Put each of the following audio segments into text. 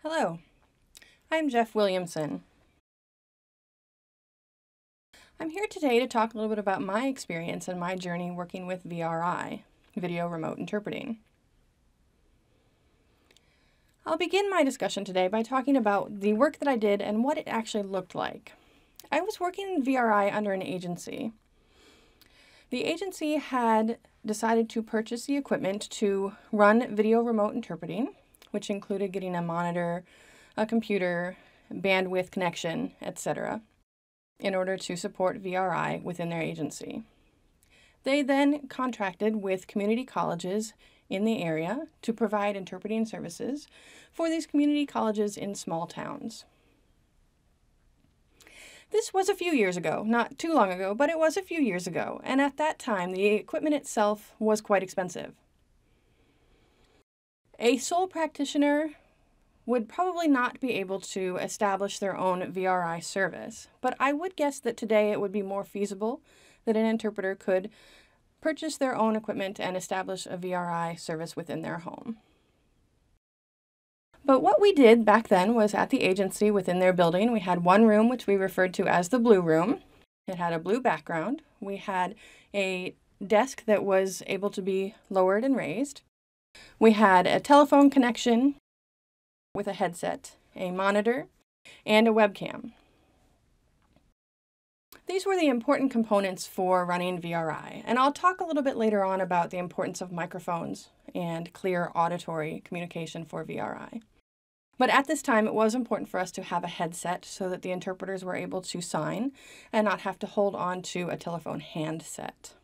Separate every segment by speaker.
Speaker 1: Hello, I'm Jeff Williamson. I'm here today to talk a little bit about my experience and my journey working with VRI, Video Remote Interpreting. I'll begin my discussion today by talking about the work that I did and what it actually looked like. I was working in VRI under an agency. The agency had decided to purchase the equipment to run video remote interpreting, which included getting a monitor, a computer, bandwidth connection, etc., in order to support VRI within their agency. They then contracted with community colleges in the area to provide interpreting services for these community colleges in small towns. This was a few years ago, not too long ago, but it was a few years ago, and at that time the equipment itself was quite expensive. A sole practitioner would probably not be able to establish their own VRI service, but I would guess that today it would be more feasible that an interpreter could purchase their own equipment and establish a VRI service within their home. But what we did back then was at the agency within their building, we had one room which we referred to as the blue room. It had a blue background. We had a desk that was able to be lowered and raised. We had a telephone connection with a headset, a monitor, and a webcam. These were the important components for running VRI, and I'll talk a little bit later on about the importance of microphones and clear auditory communication for VRI. But at this time, it was important for us to have a headset so that the interpreters were able to sign and not have to hold on to a telephone handset.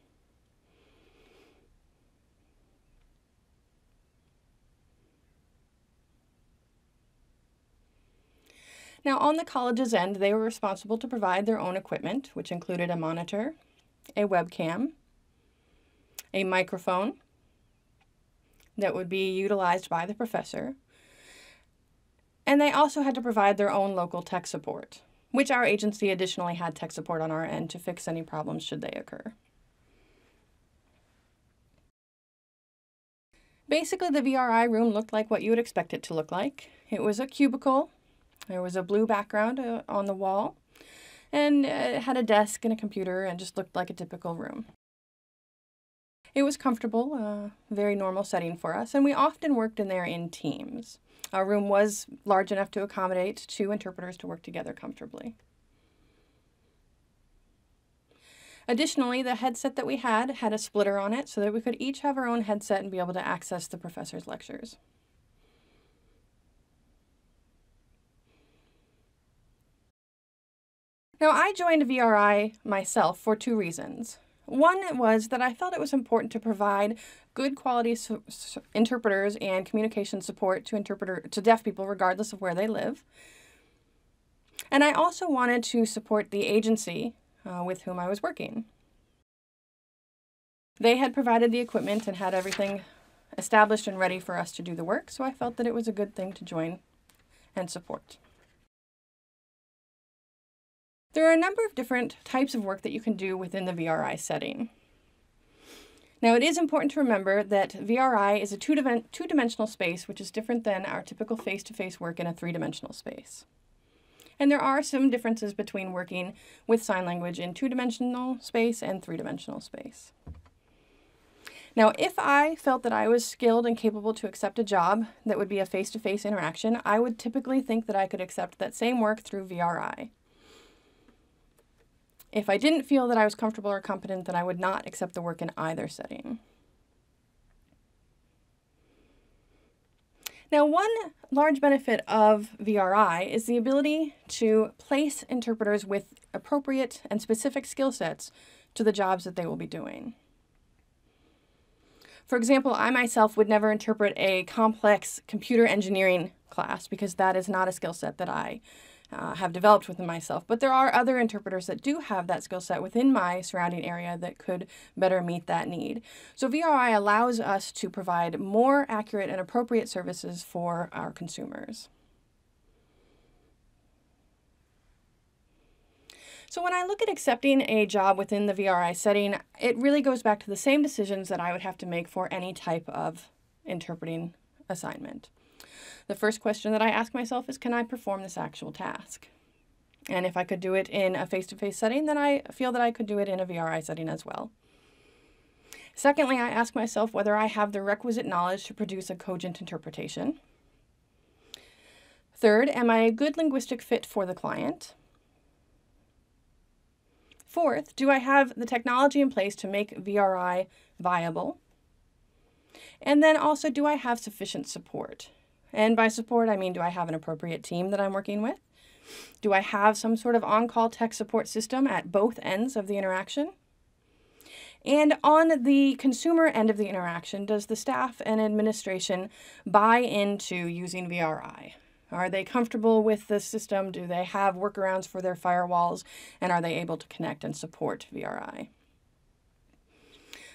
Speaker 1: Now, on the college's end, they were responsible to provide their own equipment, which included a monitor, a webcam, a microphone that would be utilized by the professor, and they also had to provide their own local tech support, which our agency additionally had tech support on our end to fix any problems should they occur. Basically, the VRI room looked like what you would expect it to look like. It was a cubicle. There was a blue background on the wall, and it had a desk and a computer and just looked like a typical room. It was comfortable, a very normal setting for us, and we often worked in there in teams. Our room was large enough to accommodate 2 interpreters to work together comfortably. Additionally, the headset that we had a splitter on it so that we could each have our own headset and be able to access the professor's lectures. Now, I joined VRI myself for 2 reasons. One was that I felt it was important to provide good quality interpreters and communication support to deaf people regardless of where they live. And I also wanted to support the agency with whom I was working. They had provided the equipment and had everything established and ready for us to do the work, so I felt that it was a good thing to join and support. There are a number of different types of work that you can do within the VRI setting. Now, it is important to remember that VRI is a two-dimensional space, which is different than our typical face-to-face work in a 3-dimensional space. And there are some differences between working with sign language in 2-dimensional space and 3-dimensional space. Now, if I felt that I was skilled and capable to accept a job that would be a face-to-face interaction, I would typically think that I could accept that same work through VRI. If I didn't feel that I was comfortable or competent, then I would not accept the work in either setting. Now, one large benefit of VRI is the ability to place interpreters with appropriate and specific skill sets to the jobs that they will be doing. For example, I myself would never interpret a complex computer engineering class because that is not a skill set that I have developed within myself, but there are other interpreters that do have that skill set within my surrounding area that could better meet that need. So VRI allows us to provide more accurate and appropriate services for our consumers. So when I look at accepting a job within the VRI setting, it really goes back to the same decisions that I would have to make for any type of interpreting assignment. The first question that I ask myself is, can I perform this actual task? And if I could do it in a face-to-face setting, then I feel that I could do it in a VRI setting as well. Secondly, I ask myself whether I have the requisite knowledge to produce a cogent interpretation. Third, am I a good linguistic fit for the client? Fourth, do I have the technology in place to make VRI viable? And then also, do I have sufficient support? And by support, I mean, do I have an appropriate team that I'm working with? Do I have some sort of on-call tech support system at both ends of the interaction? And on the consumer end of the interaction, does the staff and administration buy into using VRI? Are they comfortable with the system? Do they have workarounds for their firewalls? And are they able to connect and support VRI?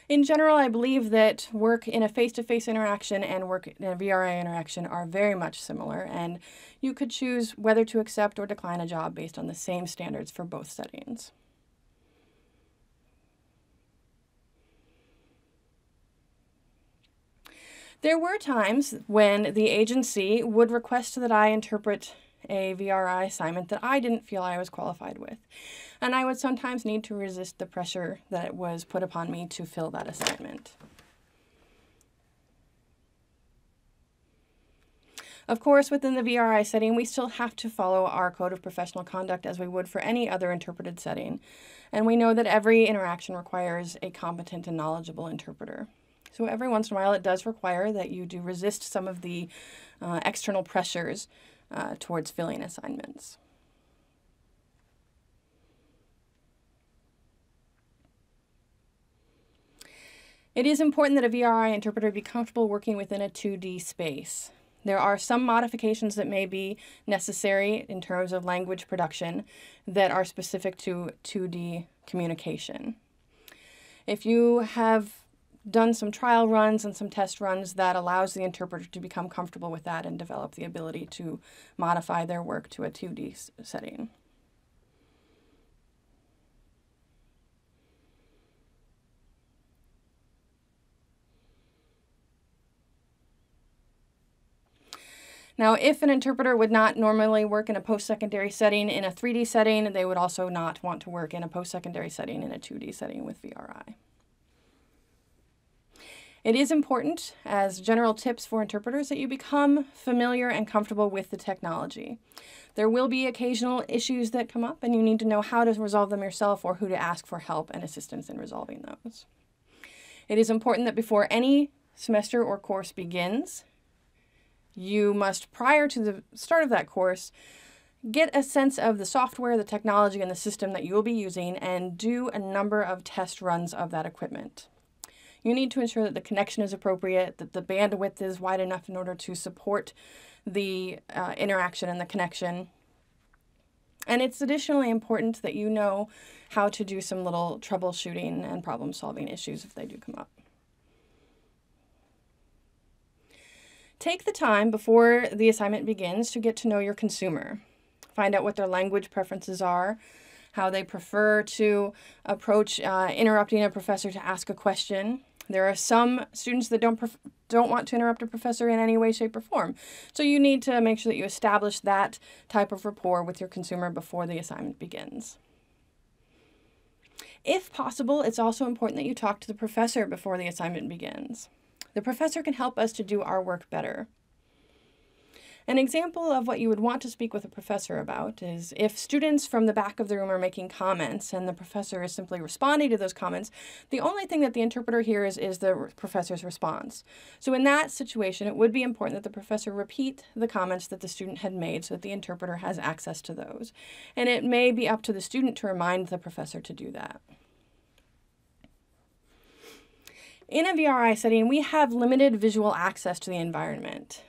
Speaker 1: In general, I believe that work in a face-to-face interaction and work in a VRI interaction are very much similar, and you could choose whether to accept or decline a job based on the same standards for both settings. There were times when the agency would request that I interpret a VRI assignment that I didn't feel I was qualified with, and I would sometimes need to resist the pressure that was put upon me to fill that assignment. Of course, within the VRI setting, we still have to follow our code of professional conduct as we would for any other interpreted setting, and we know that every interaction requires a competent and knowledgeable interpreter. So every once in a while, it does require that you do resist some of the external pressures towards filling assignments. It is important that a VRI interpreter be comfortable working within a 2D space. There are some modifications that may be necessary in terms of language production that are specific to 2D communication. If you have done some trial runs and some test runs, that allows the interpreter to become comfortable with that and develop the ability to modify their work to a 2D setting. Now, if an interpreter would not normally work in a post-secondary setting in a 3D setting, they would also not want to work in a post-secondary setting in a 2D setting with VRI. It is important, as general tips for interpreters, that you become familiar and comfortable with the technology. There will be occasional issues that come up, and you need to know how to resolve them yourself or who to ask for help and assistance in resolving those. It is important that before any semester or course begins, you must, prior to the start of that course, get a sense of the software, the technology, and the system that you will be using, and do a number of test runs of that equipment. You need to ensure that the connection is appropriate, that the bandwidth is wide enough in order to support the interaction and the connection. And it's additionally important that you know how to do some little troubleshooting and problem-solving issues if they do come up. Take the time before the assignment begins to get to know your consumer. Find out what their language preferences are, how they prefer to approach interrupting a professor to ask a question. There are some students that don't want to interrupt a professor in any way, shape, or form. So you need to make sure that you establish that type of rapport with your consumer before the assignment begins. If possible, it's also important that you talk to the professor before the assignment begins. The professor can help us to do our work better. An example of what you would want to speak with a professor about is if students from the back of the room are making comments and the professor is simply responding to those comments, the only thing that the interpreter hears is the professor's response. So in that situation, it would be important that the professor repeat the comments that the student had made so that the interpreter has access to those. And it may be up to the student to remind the professor to do that. In a VRI setting, we have limited visual access to the environment.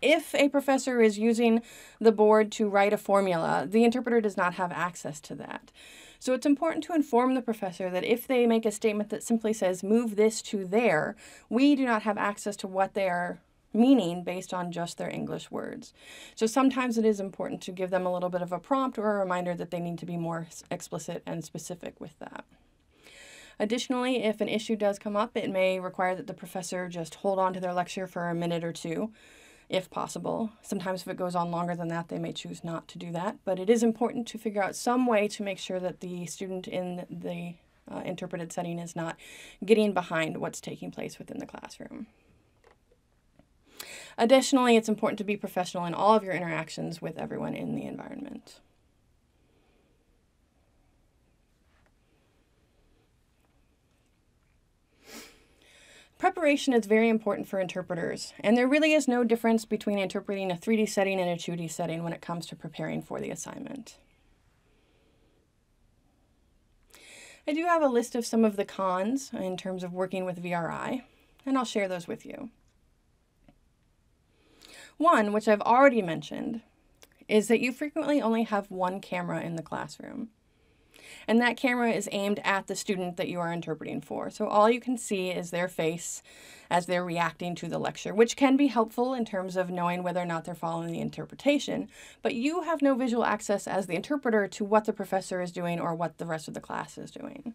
Speaker 1: If a professor is using the board to write a formula, the interpreter does not have access to that. So it's important to inform the professor that if they make a statement that simply says, move this to there, we do not have access to what they are meaning based on just their English words. So sometimes it is important to give them a little bit of a prompt or a reminder that they need to be more explicit and specific with that. Additionally, if an issue does come up, it may require that the professor just hold on to their lecture for a minute or two if possible. Sometimes if it goes on longer than that, they may choose not to do that, but it is important to figure out some way to make sure that the student in the interpreted setting is not getting behind what's taking place within the classroom. Additionally, it's important to be professional in all of your interactions with everyone in the environment. Preparation is very important for interpreters, and there really is no difference between interpreting a 3D setting and a 2D setting when it comes to preparing for the assignment. I do have a list of some of the cons in terms of working with VRI, and I'll share those with you. One, which I've already mentioned, is that you frequently only have one camera in the classroom. And that camera is aimed at the student that you are interpreting for. So all you can see is their face as they're reacting to the lecture, which can be helpful in terms of knowing whether or not they're following the interpretation, but you have no visual access as the interpreter to what the professor is doing or what the rest of the class is doing.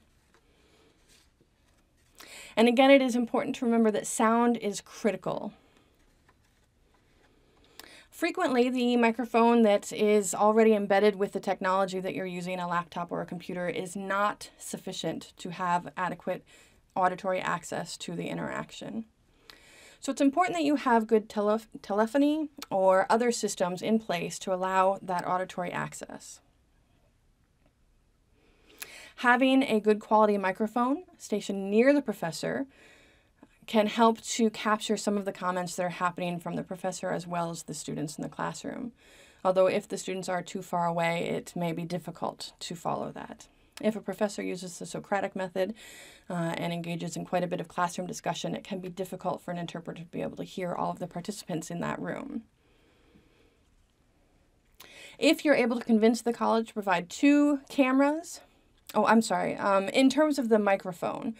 Speaker 1: And again, it is important to remember that sound is critical. Frequently, the microphone that is already embedded with the technology that you're using, a laptop or a computer, is not sufficient to have adequate auditory access to the interaction. So it's important that you have good telephony or other systems in place to allow that auditory access. Having a good quality microphone stationed near the professor can help to capture some of the comments that are happening from the professor as well as the students in the classroom. Although if the students are too far away, it may be difficult to follow that. If a professor uses the Socratic method and engages in quite a bit of classroom discussion, it can be difficult for an interpreter to be able to hear all of the participants in that room. If you're able to convince the college to provide 2 cameras, in terms of the microphone,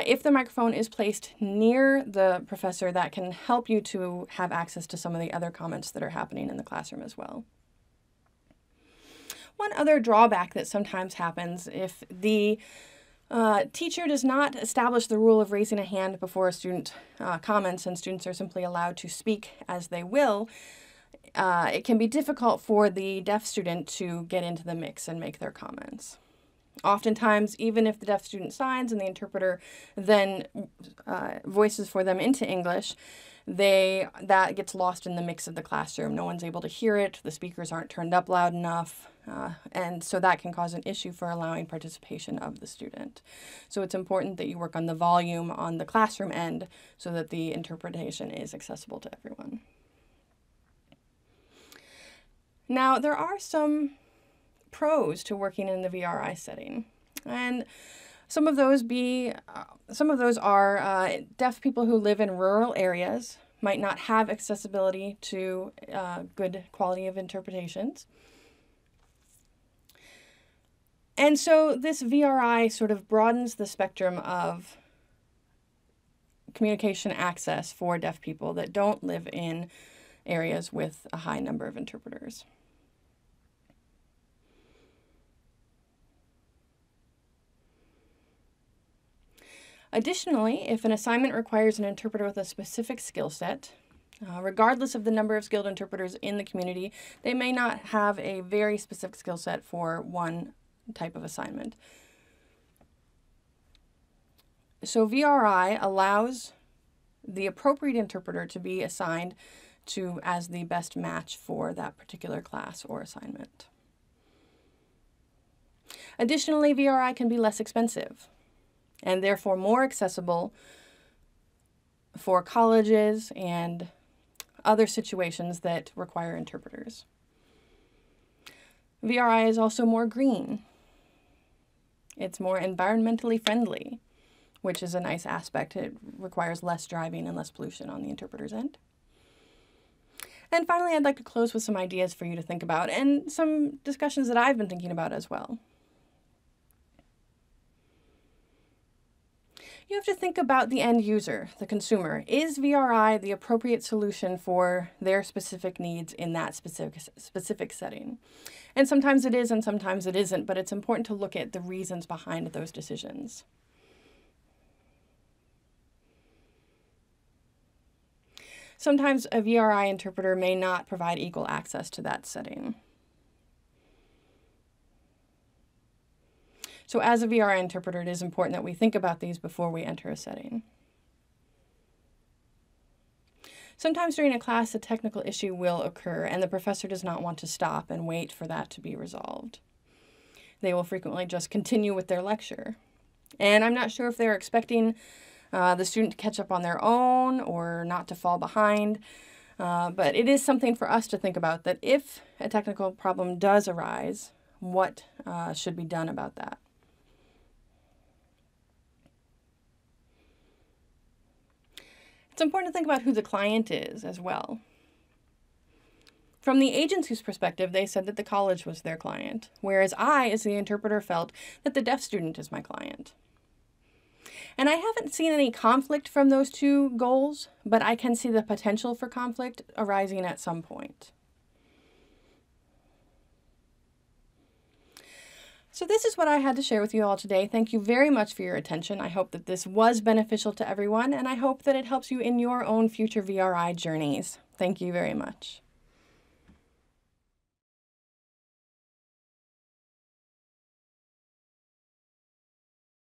Speaker 1: if the microphone is placed near the professor, that can help you to have access to some of the other comments that are happening in the classroom as well. One other drawback that sometimes happens if the teacher does not establish the rule of raising a hand before a student comments and students are simply allowed to speak as they will, it can be difficult for the deaf student to get into the mix and make their comments. Oftentimes, even if the deaf student signs and the interpreter then voices for them into English, that gets lost in the mix of the classroom. No one's able to hear it, the speakers aren't turned up loud enough, and so that can cause an issue for allowing participation of the student. So it's important that you work on the volume on the classroom end so that the interpretation is accessible to everyone. Now, there are some pros to working in the VRI setting, and some of those are deaf people who live in rural areas might not have accessibility to good quality of interpretations. And so this VRI sort of broadens the spectrum of communication access for deaf people that don't live in areas with a high number of interpreters. Additionally, if an assignment requires an interpreter with a specific skill set, regardless of the number of skilled interpreters in the community, they may not have a very specific skill set for one type of assignment. So VRI allows the appropriate interpreter to be assigned to as the best match for that particular class or assignment. Additionally, VRI can be less expensive and therefore more accessible for colleges and other situations that require interpreters. VRI is also more green. It's more environmentally friendly, which is a nice aspect. It requires less driving and less pollution on the interpreter's end. And finally, I'd like to close with some ideas for you to think about and some discussions that I've been thinking about as well. You have to think about the end user, the consumer. Is VRI the appropriate solution for their specific needs in that specific setting? And sometimes it is and sometimes it isn't, but it's important to look at the reasons behind those decisions. Sometimes a VRI interpreter may not provide equal access to that setting. So as a VRI interpreter, it is important that we think about these before we enter a setting. Sometimes during a class, a technical issue will occur, and the professor does not want to stop and wait for that to be resolved. They will frequently just continue with their lecture. And I'm not sure if they're expecting the student to catch up on their own or not to fall behind, but it is something for us to think about, that if a technical problem does arise, what should be done about that. It's important to think about who the client is as well. From the agency's perspective, they said that the college was their client, whereas I, as the interpreter, felt that the deaf student is my client. And I haven't seen any conflict from those two goals, but I can see the potential for conflict arising at some point. So this is what I had to share with you all today. Thank you very much for your attention. I hope that this was beneficial to everyone, and I hope that it helps you in your own future VRI journeys. Thank you very much.